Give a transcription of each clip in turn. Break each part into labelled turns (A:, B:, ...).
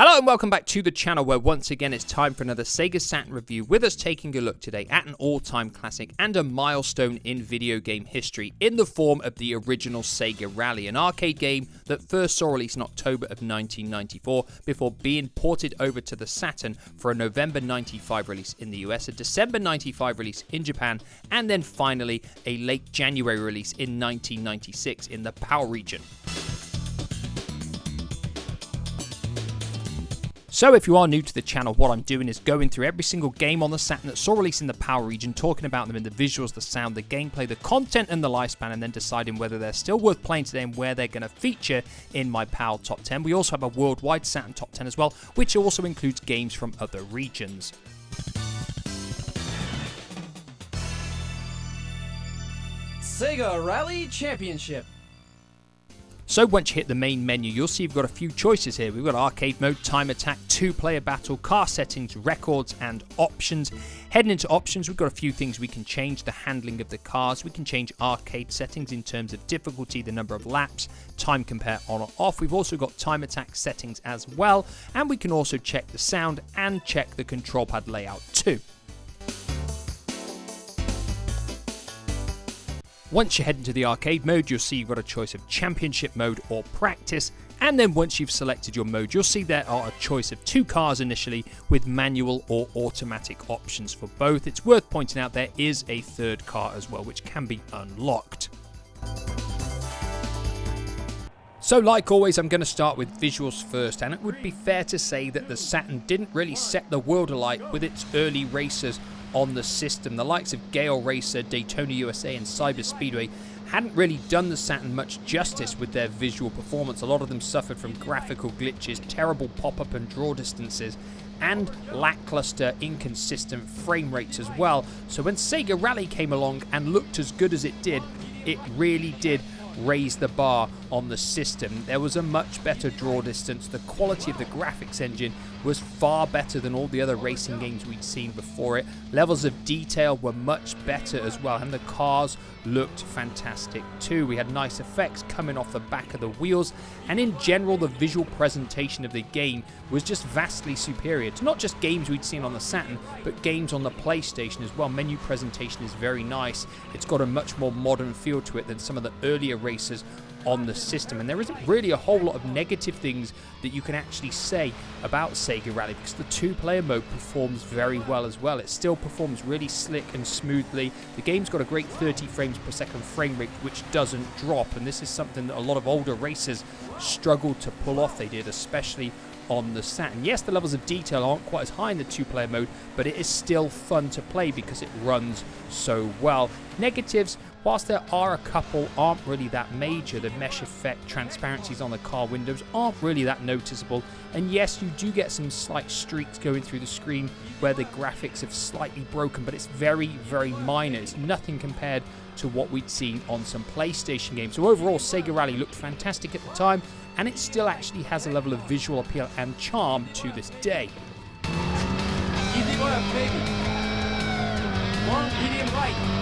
A: Hello and welcome back to the channel where once again it's time for another Sega Saturn review, with us taking a look today at an all-time classic and a milestone in video game history in the form of the original Sega Rally, an arcade game that first saw release in October of 1994 before being ported over to the Saturn for a November 95 release in the US, a December 95 release in Japan, and then finally a late January release in 1996 in the PAL region. So if you are new to the channel, what I'm doing is going through every single game on the Saturn that saw release in the PAL region, talking about them in the visuals, the sound, the gameplay, the content and the lifespan, and then deciding whether they're still worth playing today and where they're going to feature in my PAL Top 10. We also have a worldwide Saturn Top 10 as well, which also includes games from other regions.
B: Sega Rally Championship.
A: So once you hit the main menu, you'll see you've got a few choices here. We've got arcade mode, time attack, two-player battle, car settings, records, and options. Heading into options, we've got a few things we can change. The handling of the cars, we can change arcade settings in terms of difficulty, the number of laps, time compare on or off. We've also got time attack settings as well, and we can also check the sound and check the control pad layout too. Once you head into the arcade mode, you'll see you've got a choice of championship mode or practice, and then once you've selected your mode, you'll see there are a choice of two cars initially with manual or automatic options for both. It's worth pointing out there is a third car as well, which can be unlocked. So like always, I'm going to start with visuals first, and it would be fair to say that the Saturn didn't really set the world alight with its early racers on the system. The likes of Gale Racer, Daytona USA and Cyber Speedway hadn't really done the Saturn much justice with their visual performance. A lot of them suffered from graphical glitches, terrible pop-up and draw distances, and lackluster, inconsistent frame rates as well. So when Sega Rally came along and looked as good as it did, it really did raise the bar on the system. There was a much better draw distance. The quality of the graphics engine was far better than all the other racing games we'd seen before it. Levels of detail were much better as well, and the cars looked fantastic too. We had nice effects coming off the back of the wheels, and in general the visual presentation of the game was just vastly superior to not just games we'd seen on the Saturn, but games on the PlayStation as well. Menu presentation is very nice. It's got a much more modern feel to it than some of the earlier racers on the system, and there isn't really a whole lot of negative things that you can actually say about Sega Rally, because the two-player mode performs very well as well. It still performs really slick and smoothly. The game's got a great 30 frames per second frame rate, which doesn't drop, and this is something that a lot of older racers struggled to pull off. They did, especially on the Saturn. Yes, the levels of detail aren't quite as high in the two-player mode, but it is still fun to play because it runs so well. Negatives, whilst there are a couple, aren't really that major. The mesh effect transparencies on the car windows aren't really that noticeable, and yes, you do get some slight streaks going through the screen where the graphics have slightly broken, but it's very, very minor. It's nothing compared to what we'd seen on some PlayStation games. So overall, Sega Rally looked fantastic at the time, and it still actually has a level of visual appeal and charm to this day.
B: Easy work, baby. Long, medium, right.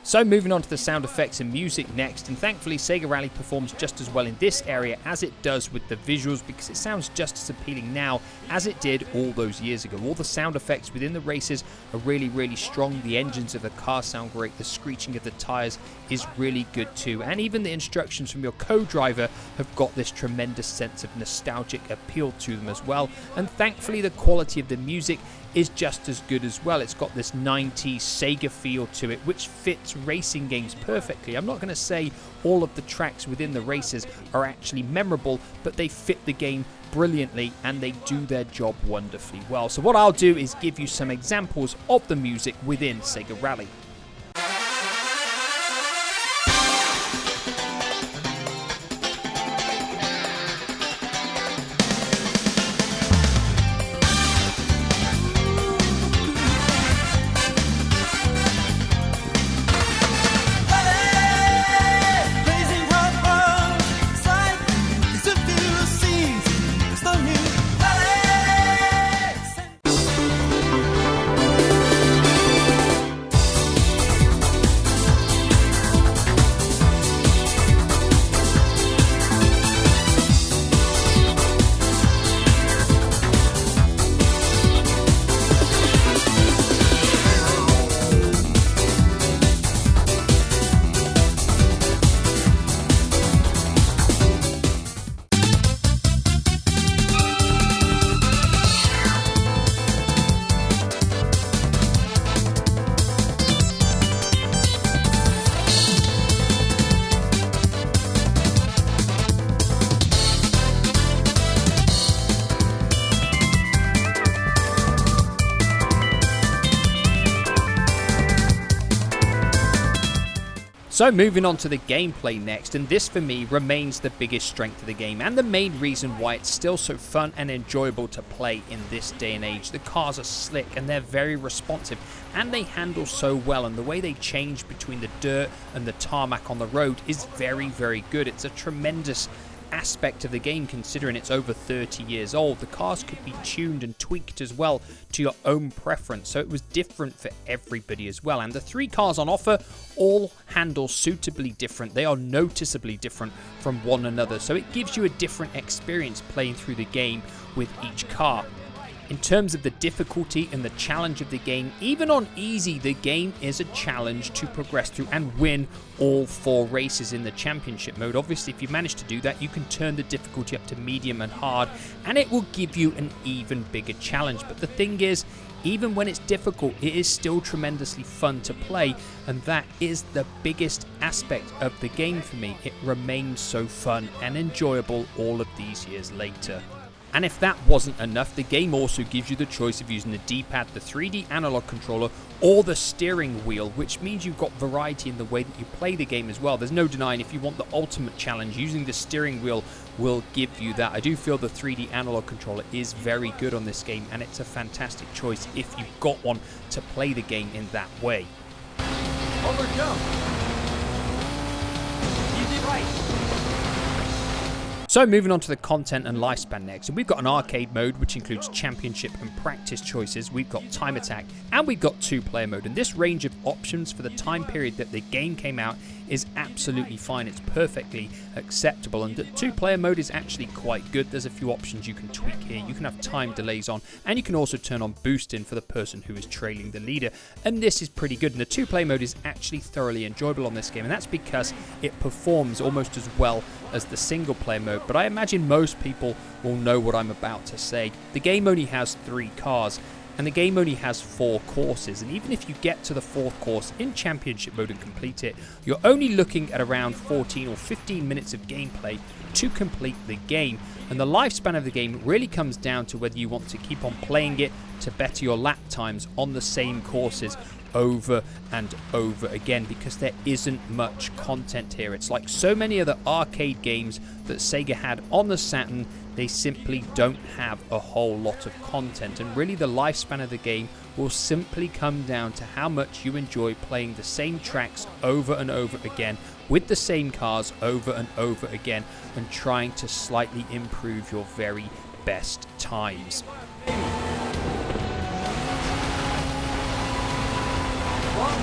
A: So moving on to the sound effects and music next, and thankfully Sega Rally performs just as well in this area as it does with the visuals, because it sounds just as appealing now as it did all those years ago. All the sound effects within the races are really, really strong. The engines of the car sound great. The screeching of the tires is really good too, and even the instructions from your co-driver have got this tremendous sense of nostalgic appeal to them as well. And thankfully the quality of the music is just as good as well. It's got this 90s Sega feel to it, which fits racing games perfectly. I'm not going to say all of the tracks within the races are actually memorable, but they fit the game brilliantly and they do their job wonderfully well. So what I'll do is give you some examples of the music within Sega Rally. So moving on to the gameplay next, and this for me remains the biggest strength of the game and the main reason why it's still so fun and enjoyable to play in this day and age. The cars are slick and they're very responsive and they handle so well, and the way they change between the dirt and the tarmac on the road is very, very good. It's a tremendous aspect of the game considering it's over 30 years old. The cars could be tuned and tweaked as well to your own preference, so it was different for everybody as well. And the 3 cars on offer all handle suitably different. They are noticeably different from one another, so it gives you a different experience playing through the game with each car. In terms of the difficulty and the challenge of the game, even on easy, the game is a challenge to progress through and win all 4 races in the championship mode. Obviously, if you manage to do that, you can turn the difficulty up to medium and hard, and it will give you an even bigger challenge. But the thing is, even when it's difficult, it is still tremendously fun to play, and that is the biggest aspect of the game for me. It remains so fun and enjoyable all of these years later. And if that wasn't enough, the game also gives you the choice of using the D-pad, the 3D analog controller, or the steering wheel, which means you've got variety in the way that you play the game as well. There's no denying if you want the ultimate challenge, using the steering wheel will give you that. I do feel the 3D analog controller is very good on this game, and it's a fantastic choice if you've got one to play the game in that way.
B: Over jump. Easy right.
A: So moving on to the content and lifespan next, and we've got an arcade mode which includes championship and practice choices, we've got time attack, and we've got 2-player mode. And this range of options for the time period that the game came out is absolutely fine. It's perfectly acceptable, and the 2-player mode is actually quite good. There's a few options you can tweak here. You can have time delays on, and you can also turn on boosting for the person who is trailing the leader, and this is pretty good. And the 2-player mode is actually thoroughly enjoyable on this game, and that's because it performs almost as well as the single-player mode. But I imagine most people will know what I'm about to say. The game only has 3 cars, and the game only has 4 courses, and even if you get to the 4th course in championship mode and complete it, you're only looking at around 14 or 15 minutes of gameplay to complete the game. And the lifespan of the game really comes down to whether you want to keep on playing it to better your lap times on the same courses over and over again, because there isn't much content here. It's like so many other arcade games that Sega had on the Saturn. They simply don't have a whole lot of content, and really the lifespan of the game will simply come down to how much you enjoy playing the same tracks over and over again with the same cars over and over again, and trying to slightly improve your very best times.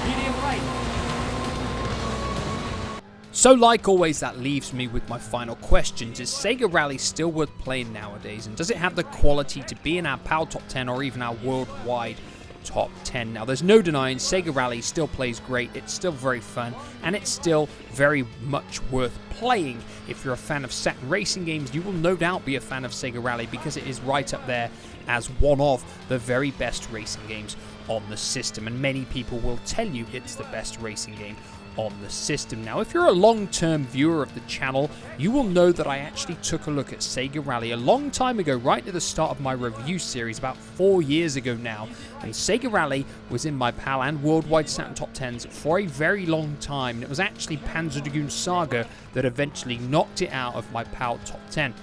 B: Medium right.
A: So like always, that leaves me with my final questions. Is Sega Rally still worth playing nowadays, and does it have the quality to be in our PAL Top 10 or even our worldwide Top 10? Now, there's no denying Sega Rally still plays great, it's still very fun, and it's still very much worth playing. If you're a fan of Saturn racing games, you will no doubt be a fan of Sega Rally, because it is right up there as one of the very best racing games on the system, and many people will tell you it's the best racing game on the system. Now, if you're a long-term viewer of the channel, you will know that I actually took a look at Sega Rally a long time ago, right at the start of my review series, about 4 years ago now, and Sega Rally was in my PAL and Worldwide Saturn Top 10s for a very long time, and it was actually Panzer Dragoon Saga that eventually knocked it out of my PAL Top 10.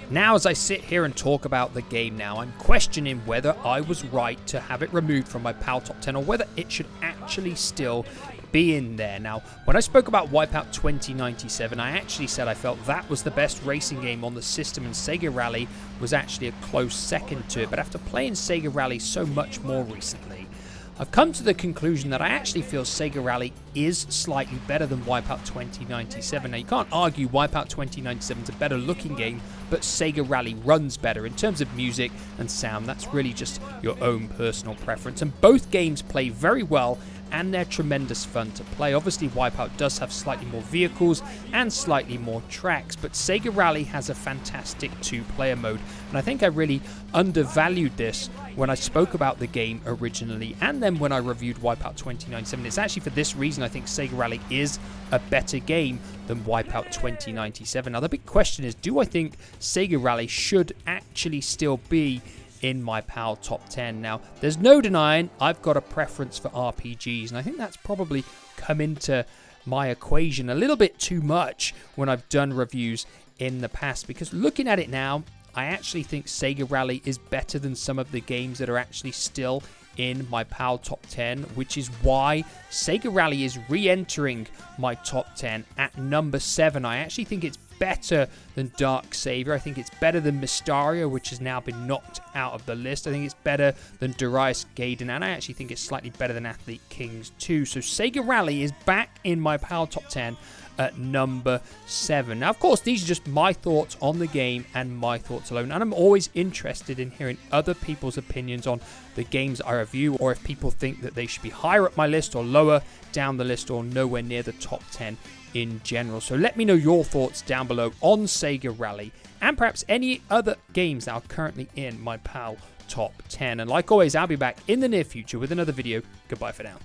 A: Now, as I sit here and talk about the game now, I'm questioning whether I was right to have it removed from my PAL Top 10 or whether it should actually still be in there. Now, when I spoke about Wipeout 2097, I actually said I felt that was the best racing game on the system, and Sega Rally was actually a close second to it. But after playing Sega Rally so much more recently, I've come to the conclusion that I actually feel Sega Rally is slightly better than Wipeout 2097. Now, you can't argue Wipeout 2097 is a better looking game, but Sega Rally runs better in terms of music and sound. That's really just your own personal preference, and both games play very well and they're tremendous fun to play. Obviously, Wipeout does have slightly more vehicles and slightly more tracks, but Sega Rally has a fantastic 2-player mode, and I think I really undervalued this when I spoke about the game originally, and then when I reviewed Wipeout 2097. It's actually for this reason I think Sega Rally is a better game than Wipeout 2097. Now, the big question is, do I think Sega Rally should actually still be in my PAL Top 10? Now, there's no denying I've got a preference for RPGs, and I think that's probably come into my equation a little bit too much when I've done reviews in the past, because looking at it now, I actually think Sega Rally is better than some of the games that are actually still in my PAL top 10, which is why Sega Rally is re-entering my top 10 at number 7. I actually think it's better than Dark Savior. I think it's better than Mystario, which has now been knocked out of the list. I think it's better than Darius Gaiden, and I actually think it's slightly better than Athlete Kings 2. So Sega Rally is back in my PAL top 10 at number 7. Now, of course, these are just my thoughts on the game and my thoughts alone, and I'm always interested in hearing other people's opinions on the games I review, or if people think that they should be higher up my list or lower down the list or nowhere near the top 10 in general. So let me know your thoughts down below on Sega Rally and perhaps any other games that are currently in my PAL top 10. And like always, I'll be back in the near future with another video. Goodbye for now.